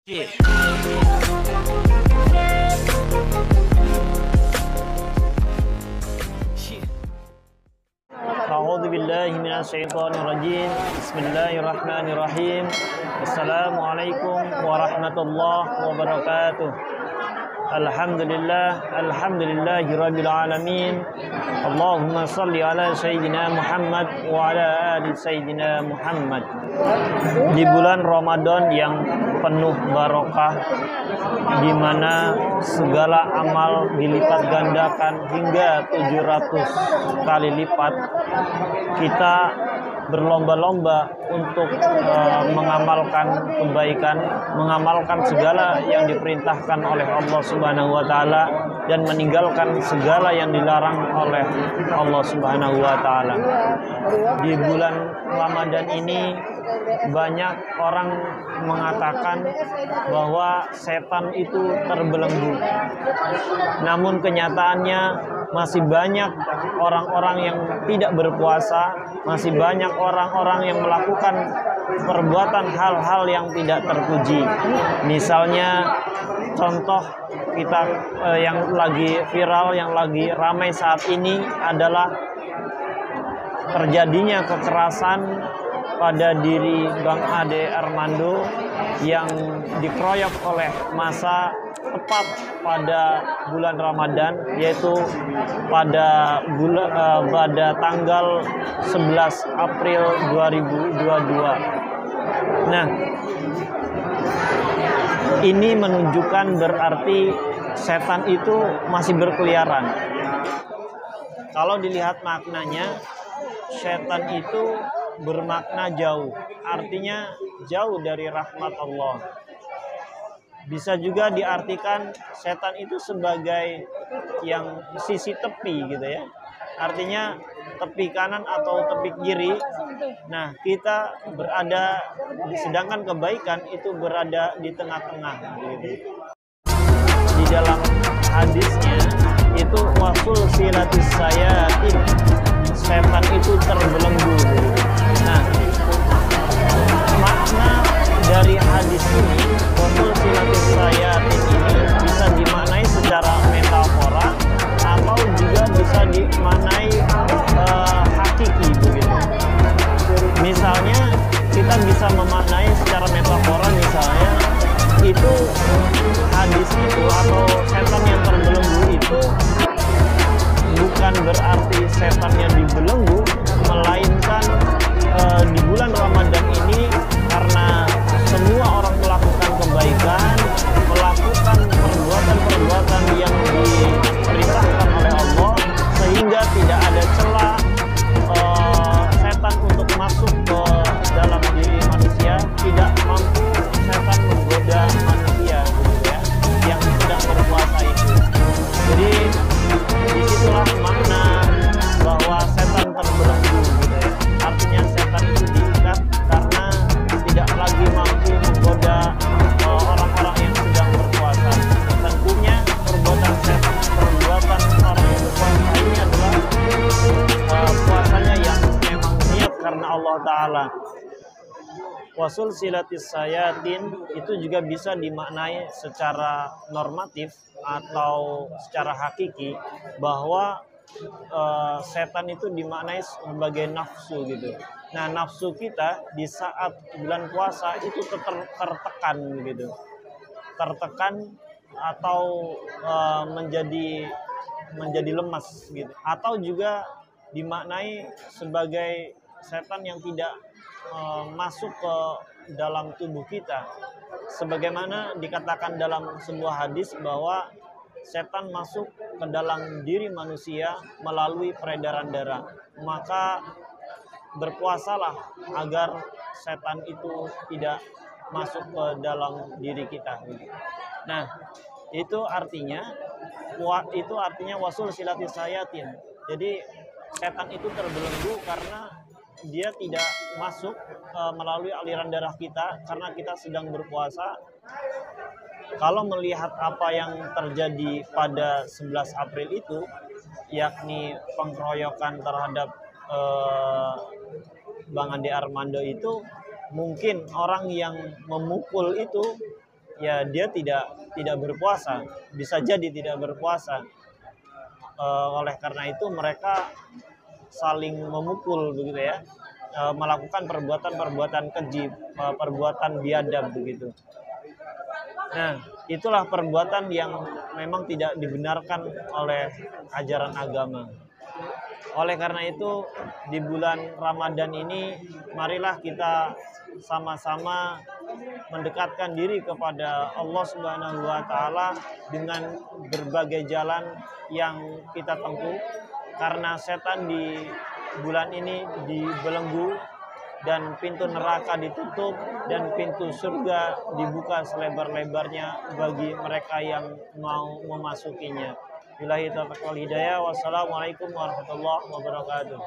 A'udzu billahi minasyaitonir rajim. Bismillahirrahmanirrahim. Assalamualaikum warahmatullahi wabarakatuh. Alhamdulillahirabbil alamin. Allahumma shalli ala sayyidina Muhammad wa ala ali sayyidina Muhammad. Di bulan Ramadan yang penuh barokah, di mana segala amal dilipat gandakan hingga 700 kali lipat, kita berlomba-lomba untuk mengamalkan kebaikan, mengamalkan segala yang diperintahkan oleh Allah Subhanahu wa taala dan meninggalkan segala yang dilarang oleh Allah Subhanahu wa taala. Di bulan Ramadan ini banyak orang mengatakan bahwa setan itu terbelenggu. Namun kenyataannya masih banyak orang-orang yang tidak berpuasa, masih banyak orang-orang yang melakukan perbuatan hal-hal yang tidak terpuji. Misalnya contoh kita yang lagi viral, yang lagi ramai saat ini adalah terjadinya kekerasan pada diri Bang Ade Armando yang dikeroyok oleh massa tepat pada bulan Ramadan, yaitu pada tanggal 11 April 2022. Nah, ini menunjukkan berarti setan itu masih berkeliaran. Kalau dilihat maknanya, setan itu bermakna jauh, artinya jauh dari rahmat Allah. Bisa juga diartikan setan itu sebagai yang sisi tepi gitu ya, artinya tepi kanan atau tepi kiri. Nah, kita berada, sedangkan kebaikan itu berada di tengah-tengah gitu. Di dalam hadisnya itu wasul silatis sayatin, setan itu terbelenggu. Nah, makna dari hadis ini, wasul silatis sayatin ini bisa dimaknai secara metafora atau juga bisa dimaknai hakiki begitu. Misalnya kita bisa memaknai secara metafora, misalnya itu hadis itu atau setan yang terbelenggu itu bukan berarti setannya dibelenggu, melainkan di bulan Ramadan ini karena semua orang melakukan kebaikan, melakukan perbuatan-perbuatan yang diperintahkan oleh Allah, sehingga tidak ada celah setan untuk masuk ke dalam diri manusia, tidak mampu setan menggoda manusia gitu ya, yang sedang berpuasa itu. Jadi disitulah makna bahwa setan terbelenggu gitu ya, artinya setan itu diikat karena tidak lagi mampu menggoda orang-orang yang sedang berpuasa. Tentunya perbuatan orang yang berpuasa ini adalah puasanya yang memang niat karena Allah Ta'ala. Wasul silatis sayatin itu juga bisa dimaknai secara normatif atau secara hakiki, bahwa setan itu dimaknai sebagai nafsu gitu. Nah, nafsu kita di saat bulan puasa itu tertekan gitu, tertekan atau menjadi lemas gitu, atau juga dimaknai sebagai setan yang tidak masuk ke dalam tubuh kita, sebagaimana dikatakan dalam sebuah hadis bahwa setan masuk ke dalam diri manusia melalui peredaran darah. Maka berpuasalah agar setan itu tidak masuk ke dalam diri kita. Nah, itu artinya wasul silatis sayatin. Jadi setan itu terbelenggu karena dia tidak masuk melalui aliran darah kita karena kita sedang berpuasa. Kalau melihat apa yang terjadi pada 11 April itu, yakni pengkeroyokan terhadap Bang Ade Armando itu, mungkin orang yang memukul itu ya dia tidak berpuasa, bisa jadi tidak berpuasa. Oleh karena itu mereka saling memukul begitu ya, melakukan perbuatan-perbuatan keji, perbuatan biadab begitu. Nah, itulah perbuatan yang memang tidak dibenarkan oleh ajaran agama. Oleh karena itu, di bulan Ramadan ini, marilah kita sama-sama mendekatkan diri kepada Allah Subhanahu wa taala dengan berbagai jalan yang kita tempuh, karena setan di bulan ini dibelenggu dan pintu neraka ditutup dan pintu surga dibuka selebar-lebarnya bagi mereka yang mau memasukinya. Billahi taufiq wal hidayah. Wassalamualaikum warahmatullahi wabarakatuh.